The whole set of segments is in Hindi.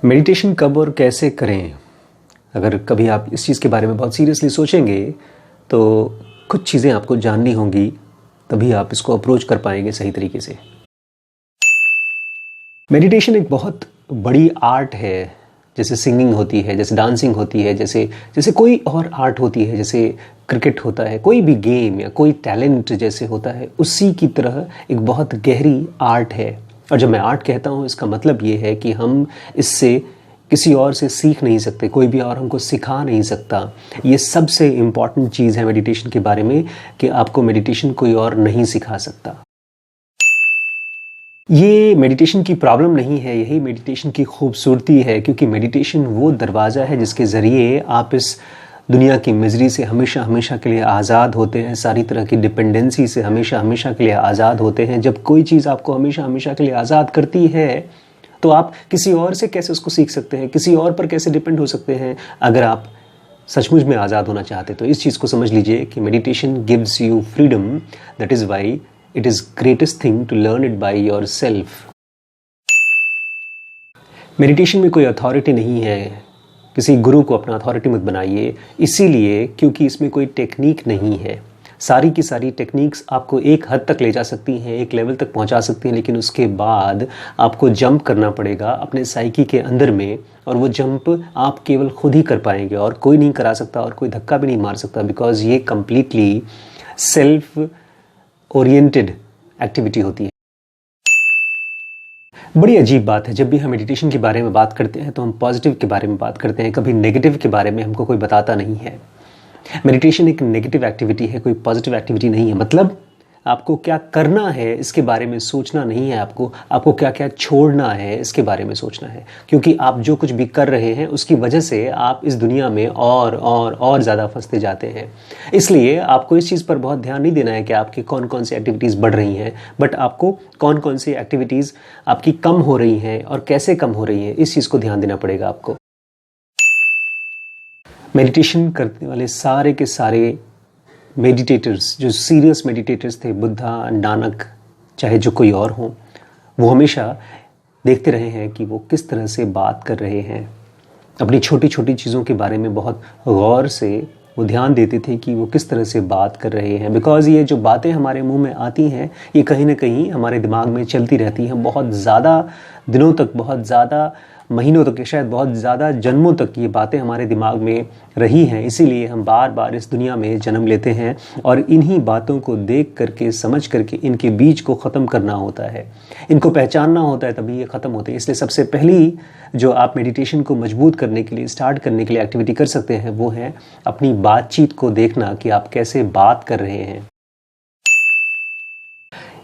मेडिटेशन कब और कैसे करें? अगर कभी आप इस चीज़ के बारे में बहुत सीरियसली सोचेंगे तो कुछ चीज़ें आपको जाननी होंगी, तभी आप इसको अप्रोच कर पाएंगे सही तरीके से। मेडिटेशन एक बहुत बड़ी आर्ट है। जैसे सिंगिंग होती है, जैसे डांसिंग होती है, जैसे जैसे कोई और आर्ट होती है, जैसे क्रिकेट होता है, कोई भी गेम या कोई टैलेंट जैसे होता है, उसी की तरह एक बहुत गहरी आर्ट है। और जब मैं आर्ट कहता हूँ, इसका मतलब ये है कि हम इससे किसी और से सीख नहीं सकते, कोई भी और हमको सिखा नहीं सकता। ये सबसे इम्पॉर्टेंट चीज़ है मेडिटेशन के बारे में कि आपको मेडिटेशन कोई और नहीं सिखा सकता। ये मेडिटेशन की प्रॉब्लम नहीं है, यही मेडिटेशन की खूबसूरती है, क्योंकि मेडिटेशन वो दरवाज़ा है जिसके ज़रिए आप इस दुनिया की मिजरी से हमेशा हमेशा के लिए आज़ाद होते हैं, सारी तरह की डिपेंडेंसी से हमेशा हमेशा के लिए आज़ाद होते हैं। जब कोई चीज़ आपको हमेशा हमेशा के लिए आज़ाद करती है तो आप किसी और से कैसे उसको सीख सकते हैं, किसी और पर कैसे डिपेंड हो सकते हैं? अगर आप सचमुच में आज़ाद होना चाहते तो इस चीज़ को समझ लीजिए कि meditation gives you freedom. That is why it is greatest thing to learn it by yourself. Meditation में कोई अथॉरिटी नहीं है, किसी गुरु को अपना अथॉरिटी मत बनाइए, इसीलिए क्योंकि इसमें कोई टेक्निक नहीं है। सारी की सारी टेक्निक्स आपको एक हद तक ले जा सकती हैं, एक लेवल तक पहुंचा सकती हैं, लेकिन उसके बाद आपको जंप करना पड़ेगा अपने साइकी के अंदर में, और वो जंप आप केवल खुद ही कर पाएंगे और कोई नहीं करा सकता और कोई धक्का भी नहीं मार सकता, बिकॉज ये कंप्लीटली सेल्फ ओरिएंटेड एक्टिविटी होती है। बड़ी अजीब बात है, जब भी हम मेडिटेशन के बारे में बात करते हैं तो हम पॉजिटिव के बारे में बात करते हैं, कभी नेगेटिव के बारे में हमको कोई बताता नहीं है। मेडिटेशन एक नेगेटिव एक्टिविटी है, कोई पॉजिटिव एक्टिविटी नहीं है। मतलब आपको क्या करना है इसके बारे में सोचना नहीं है, आपको क्या क्या छोड़ना है इसके बारे में सोचना है, क्योंकि आप जो कुछ भी कर रहे हैं उसकी वजह से आप इस दुनिया में और ज़्यादा फंसते जाते हैं। इसलिए आपको इस चीज़ पर बहुत ध्यान नहीं देना है कि आपकी कौन कौन सी एक्टिविटीज़ बढ़ रही हैं, बट आपको कौन कौन सी एक्टिविटीज़ आपकी कम हो रही हैं और कैसे कम हो रही हैं, इस चीज़ को ध्यान देना पड़ेगा आपको। मेडिटेशन करने वाले सारे के सारे मेडिटेटर्स, जो सीरियस मेडिटेटर्स थे, बुद्धा, नानक, चाहे जो कोई और हो, वो हमेशा देखते रहे हैं कि वो किस तरह से बात कर रहे हैं। अपनी छोटी छोटी चीज़ों के बारे में बहुत गौर से वो ध्यान देते थे कि वो किस तरह से बात कर रहे हैं, बिकॉज़ ये जो बातें हमारे मुंह में आती हैं ये कहीं ना कहीं हमारे दिमाग में चलती रहती हैं बहुत ज़्यादा दिनों तक, बहुत ज़्यादा महीनों तक, शायद बहुत ज़्यादा जन्मों तक ये बातें हमारे दिमाग में रही हैं। इसीलिए हम बार बार इस दुनिया में जन्म लेते हैं और इन्हीं बातों को देख करके, समझ करके इनके बीज को ख़त्म करना होता है, इनको पहचानना होता है, तभी ये ख़त्म होते हैं। इसलिए सबसे पहली जो आप मेडिटेशन को मजबूत करने के लिए, स्टार्ट करने के लिए एक्टिविटी कर सकते हैं, वो है अपनी बातचीत को देखना कि आप कैसे बात कर रहे हैं।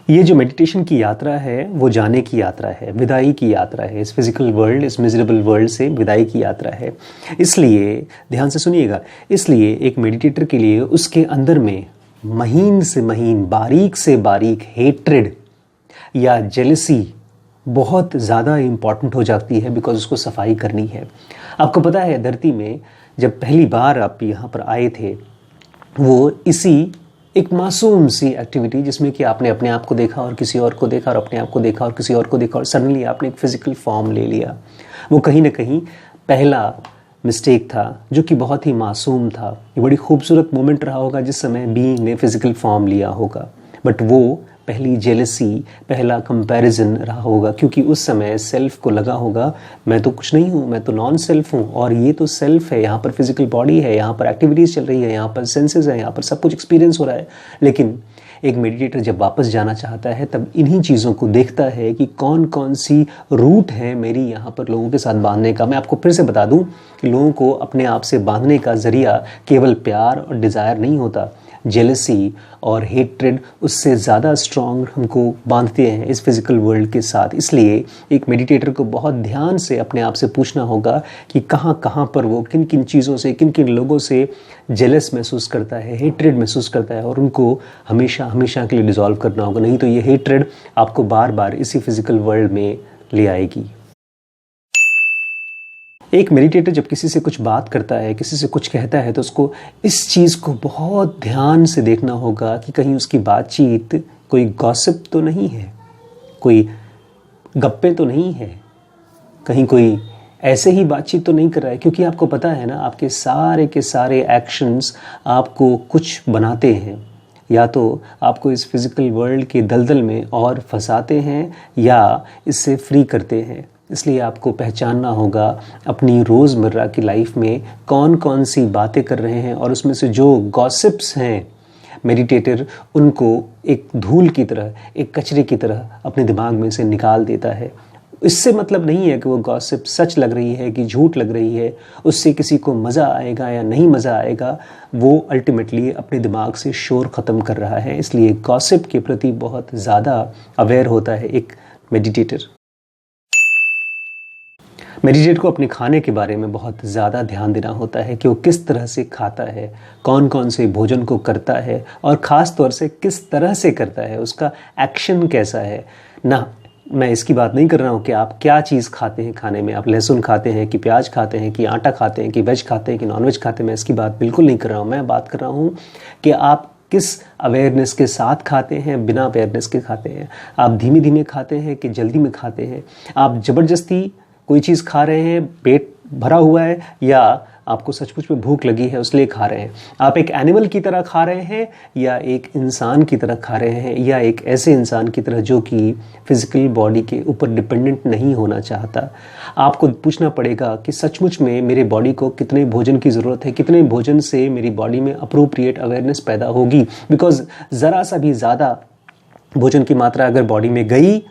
ये जो मेडिटेशन की यात्रा है वो जाने की यात्रा है, विदाई की यात्रा है, इस फिजिकल वर्ल्ड, इस मिजरेबल वर्ल्ड से विदाई की यात्रा है। इसलिए ध्यान से सुनिएगा, इसलिए एक मेडिटेटर के लिए उसके अंदर में महीन से महीन, बारीक से बारीक हेट्रेड या जेलसी बहुत ज़्यादा इम्पॉर्टेंट हो जाती है, बिकॉज उसको सफाई करनी है। आपको पता है, धरती में जब पहली बार आप यहाँ पर आए थे, वो इसी एक मासूम सी एक्टिविटी जिसमें कि आपने अपने आप को देखा और किसी और को देखा और अपने आप को देखा और किसी और को देखा और सडनली आपने एक फिजिकल फॉर्म ले लिया। वो कहीं ना कहीं पहला मिस्टेक था जो कि बहुत ही मासूम था। ये बड़ी खूबसूरत मोमेंट रहा होगा जिस समय बीइंग ने फिजिकल फॉर्म लिया होगा, बट वो पहली जेलसी, पहला कंपैरिजन रहा होगा, क्योंकि उस समय सेल्फ को लगा होगा मैं तो कुछ नहीं हूँ, मैं तो नॉन सेल्फ हूँ, और ये तो सेल्फ है, यहाँ पर फिजिकल बॉडी है, यहाँ पर एक्टिविटीज़ चल रही है, यहाँ पर सेंसेस है, यहाँ पर सब कुछ एक्सपीरियंस हो रहा है। लेकिन एक मेडिटेटर जब वापस जाना चाहता है तब इन्हीं चीज़ों को देखता है कि कौन कौन सी रूट है मेरी यहाँ पर लोगों के साथ बांधने का। मैं आपको फिर से बता दूँ कि लोगों को अपने आप से बांधने का ज़रिया केवल प्यार और डिज़ायर नहीं होता, जेलसी और हेट्रेड उससे ज़्यादा स्ट्रॉन्ग हमको बांधते हैं इस फिज़िकल वर्ल्ड के साथ। इसलिए एक मेडिटेटर को बहुत ध्यान से अपने आप से पूछना होगा कि कहाँ कहाँ पर वो किन किन चीज़ों से, किन किन लोगों से जेलस महसूस करता है, हेट्रेड महसूस करता है, और उनको हमेशा हमेशा के लिए डिसॉल्व करना होगा, नहीं तो ये हेट्रेड आपको बार बार इसी फिज़िकल वर्ल्ड में ले आएगी। एक मेडिटेटर जब किसी से कुछ बात करता है, किसी से कुछ कहता है, तो उसको इस चीज़ को बहुत ध्यान से देखना होगा कि कहीं उसकी बातचीत कोई गॉसिप तो नहीं है, कोई गप्पे तो नहीं है, कहीं कोई ऐसे ही बातचीत तो नहीं कर रहा है, क्योंकि आपको पता है ना, आपके सारे के सारे एक्शंस आपको कुछ बनाते हैं। या तो आपको इस फिज़िकल वर्ल्ड के दलदल में और फंसाते हैं या इससे फ्री करते हैं। इसलिए आपको पहचानना होगा अपनी रोज़मर्रा की लाइफ में कौन कौन सी बातें कर रहे हैं, और उसमें से जो गॉसिप्स हैं, मेडिटेटर उनको एक धूल की तरह, एक कचरे की तरह अपने दिमाग में से निकाल देता है। इससे मतलब नहीं है कि वो गॉसिप सच लग रही है कि झूठ लग रही है, उससे किसी को मज़ा आएगा या नहीं मज़ा आएगा, वो अल्टीमेटली अपने दिमाग से शोर ख़त्म कर रहा है। इसलिए गॉसिप के प्रति बहुत ज़्यादा अवेयर होता है एक मेडिटेटर। मेडिटेटर को अपने खाने के बारे में बहुत ज़्यादा ध्यान देना होता है कि वो किस तरह से खाता है, कौन कौन से भोजन को करता है, और ख़ास तौर से किस तरह से करता है, उसका एक्शन कैसा है ना। मैं इसकी बात नहीं कर रहा हूँ कि आप क्या चीज़ खाते हैं खाने में, आप लहसुन खाते हैं कि प्याज खाते हैं कि आटा खाते हैं कि वेज खाते हैं कि नॉनवेज खाते हैं, मैं इसकी बात बिल्कुल नहीं कर रहा हूँ। मैं बात कर रहा हूँ कि आप किस अवेयरनेस के साथ खाते हैं, बिना अवेयरनेस के खाते हैं। आप धीमे धीमे खाते हैं कि जल्दी में खाते हैं। आप ज़बरदस्ती कोई चीज़ खा रहे हैं, पेट भरा हुआ है, या आपको सचमुच में भूख लगी है उसलिए खा रहे हैं। आप एक एनिमल की तरह खा रहे हैं या एक इंसान की तरह खा रहे हैं, या एक ऐसे इंसान की तरह जो कि फिजिकल बॉडी के ऊपर डिपेंडेंट नहीं होना चाहता। आपको पूछना पड़ेगा कि सचमुच में मेरे बॉडी को कितने भोजन की ज़रूरत है, कितने भोजन से मेरी बॉडी में अप्रोप्रिएट अवेयरनेस पैदा होगी। बिकॉज ज़रा सा भी ज़्यादा भोजन की मात्रा अगर बॉडी में गई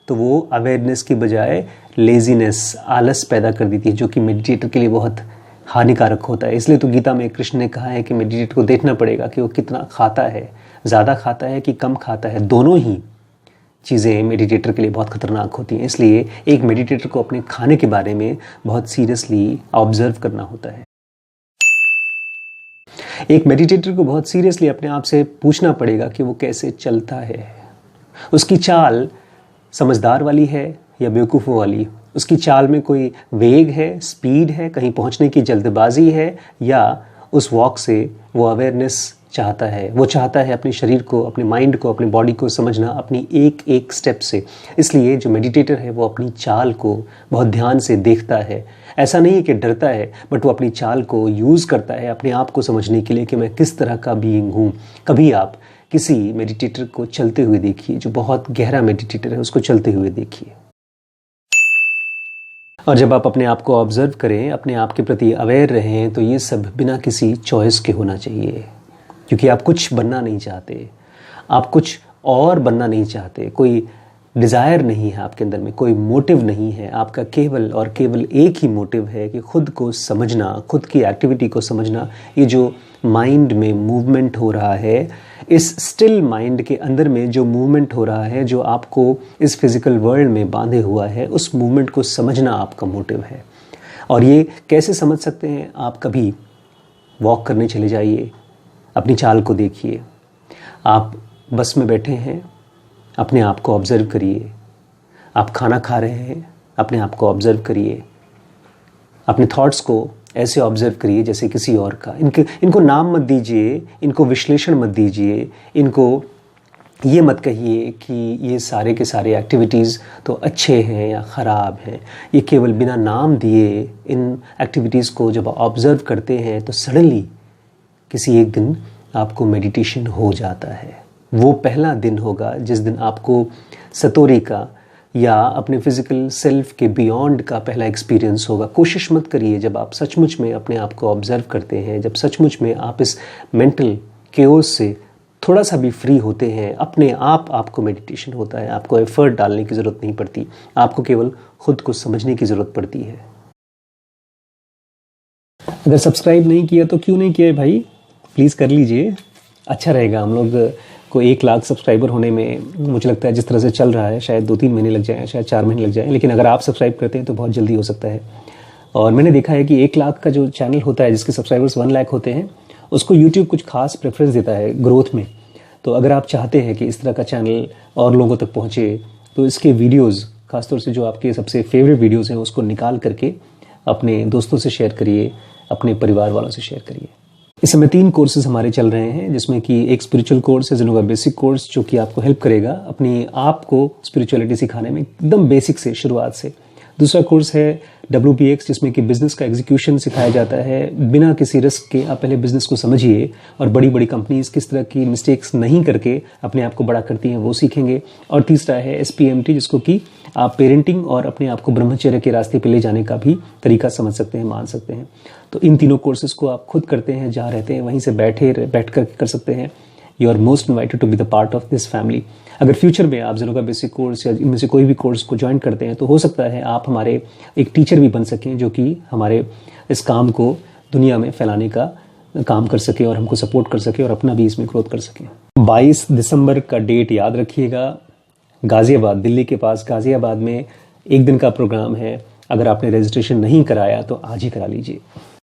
तो वो अवेयरनेस की बजाय लेजीनेस, आलस पैदा कर देती है, जो कि मेडिटेटर के लिए बहुत हानिकारक होता है। इसलिए तो गीता में कृष्ण ने कहा है कि मेडिटेटर को देखना पड़ेगा कि वो कितना खाता है, ज़्यादा खाता है कि कम खाता है। दोनों ही चीज़ें मेडिटेटर के लिए बहुत ख़तरनाक होती हैं। इसलिए एक मेडिटेटर को अपने खाने के बारे में बहुत सीरियसली ऑब्जर्व करना होता है। एक मेडिटेटर को बहुत सीरियसली अपने आप से पूछना पड़ेगा कि वो कैसे चलता है, उसकी चाल समझदार वाली है या बेवकूफ़ों वाली, उसकी चाल में कोई वेग है, स्पीड है, कहीं पहुंचने की जल्दबाजी है, या उस वॉक से वो अवेयरनेस चाहता है। वो चाहता है अपने शरीर को, अपने माइंड को, अपनी बॉडी को समझना अपनी एक एक स्टेप से। इसलिए जो मेडिटेटर है वो अपनी चाल को बहुत ध्यान से देखता है। ऐसा नहीं है कि डरता है, बट वो अपनी चाल को यूज़ करता है अपने आप को समझने के लिए कि मैं किस तरह का बीइंग हूँ। कभी आप किसी मेडिटेटर को चलते हुए देखिए, जो बहुत गहरा मेडिटेटर है उसको चलते हुए देखिए, और जब आप अपने आप को ऑब्जर्व करें, अपने आप के प्रति अवेयर रहें, तो ये सब बिना किसी चॉइस के होना चाहिए। क्योंकि आप कुछ बनना नहीं चाहते, आप कुछ और बनना नहीं चाहते, कोई डिज़ायर नहीं है आपके अंदर में, कोई मोटिव नहीं है। आपका केवल और केवल एक ही मोटिव है कि खुद को समझना, खुद की एक्टिविटी को समझना। ये जो माइंड में मूवमेंट हो रहा है, इस स्टिल माइंड के अंदर में जो मूवमेंट हो रहा है, जो आपको इस फिज़िकल वर्ल्ड में बांधे हुआ है, उस मूवमेंट को समझना आपका मोटिव है। और ये कैसे समझ सकते हैं? आप कभी वॉक करने चले जाइए, अपनी चाल को देखिए। आप बस में बैठे हैं, अपने आप को ऑब्ज़र्व करिए। आप खाना खा रहे हैं, अपने आप को ऑब्ज़र्व करिए। अपने थॉट्स को ऐसे ऑब्ज़र्व करिए जैसे किसी और का। इनको नाम मत दीजिए, इनको विश्लेषण मत दीजिए, इनको ये मत कहिए कि ये सारे के सारे एक्टिविटीज़ तो अच्छे हैं या ख़राब हैं। ये केवल बिना नाम दिए इन एक्टिविटीज़ को जब ऑब्ज़र्व करते हैं तो सडनली किसी एक दिन आपको मेडिटेशन हो जाता है। वो पहला दिन होगा जिस दिन आपको सतोरी का या अपने फिज़िकल सेल्फ के बियॉन्ड का पहला एक्सपीरियंस होगा। कोशिश मत करिए, जब आप सचमुच में अपने आप को ऑब्ज़र्व करते हैं, जब सचमुच में आप इस मेंटल केओस से थोड़ा सा भी फ्री होते हैं, अपने आप आपको मेडिटेशन होता है। आपको एफर्ट डालने की ज़रूरत नहीं पड़ती, आपको केवल खुद को समझने की ज़रूरत पड़ती है। अगर सब्सक्राइब नहीं किया तो क्यों नहीं किया है भाई, प्लीज़ कर लीजिए, अच्छा रहेगा। हम लोग को 1 लाख सब्सक्राइबर होने में मुझे लगता है जिस तरह से चल रहा है शायद 2-3 महीने लग जाएँ, शायद 4 महीने लग जाएँ, लेकिन अगर आप सब्सक्राइब करते हैं तो बहुत जल्दी हो सकता है। और मैंने देखा है कि 1 लाख का जो चैनल होता है जिसके सब्सक्राइबर्स 1 लाख होते हैं, उसको यूट्यूब कुछ खास प्रेफरेंस देता है ग्रोथ में। तो अगर आप चाहते हैं कि इस तरह का चैनल और लोगों तक पहुँचे, तो इसके वीडियोज़, खासतौर से जो आपके सबसे फेवरेट वीडियोज़ हैं, उसको निकाल करके अपने दोस्तों से शेयर करिए, अपने परिवार वालों से शेयर करिए। इस समय 3 कोर्सेज हमारे चल रहे हैं, जिसमें कि एक स्पिरिचुअल कोर्स है, जिनका बेसिक कोर्स, जो कि आपको हेल्प करेगा अपनी आप को स्पिरिचुअलिटी सिखाने में, एकदम बेसिक से, शुरुआत से। दूसरा कोर्स है WBX, जिसमें कि बिजनेस का एग्जीक्यूशन सिखाया जाता है। बिना किसी रिस्क के आप पहले बिजनेस को समझिए और बड़ी बड़ी कंपनीज किस तरह की मिस्टेक्स नहीं करके अपने आप को बड़ा करती हैं वो सीखेंगे। और तीसरा है SPMT, जिसको कि आप पेरेंटिंग और अपने आप को ब्रह्मचर्य के रास्ते पे ले जाने का भी तरीका समझ सकते हैं, मान सकते हैं। तो इन तीनों कोर्सेज को आप खुद करते हैं, जहाँ रहते हैं वहीं से बैठ कर सकते हैं। You are most invited to be the part of this family. अगर फ्यूचर में आप ज़ेरोगा बेसिक कोर्स या इनमें से कोई भी कोर्स को ज्वाइन करते हैं तो हो सकता है आप हमारे एक टीचर भी बन सकें, जो कि हमारे इस काम को दुनिया में फैलाने का काम कर सके और हमको सपोर्ट कर सके और अपना भी इसमें ग्रोथ कर सके। 22 दिसंबर का डेट याद रखिएगा। गाज़ियाबाद, दिल्ली के पास गाज़ियाबाद में 1 दिन का प्रोग्राम है। अगर आपने रजिस्ट्रेशन नहीं कराया तो आज ही करा लीजिए।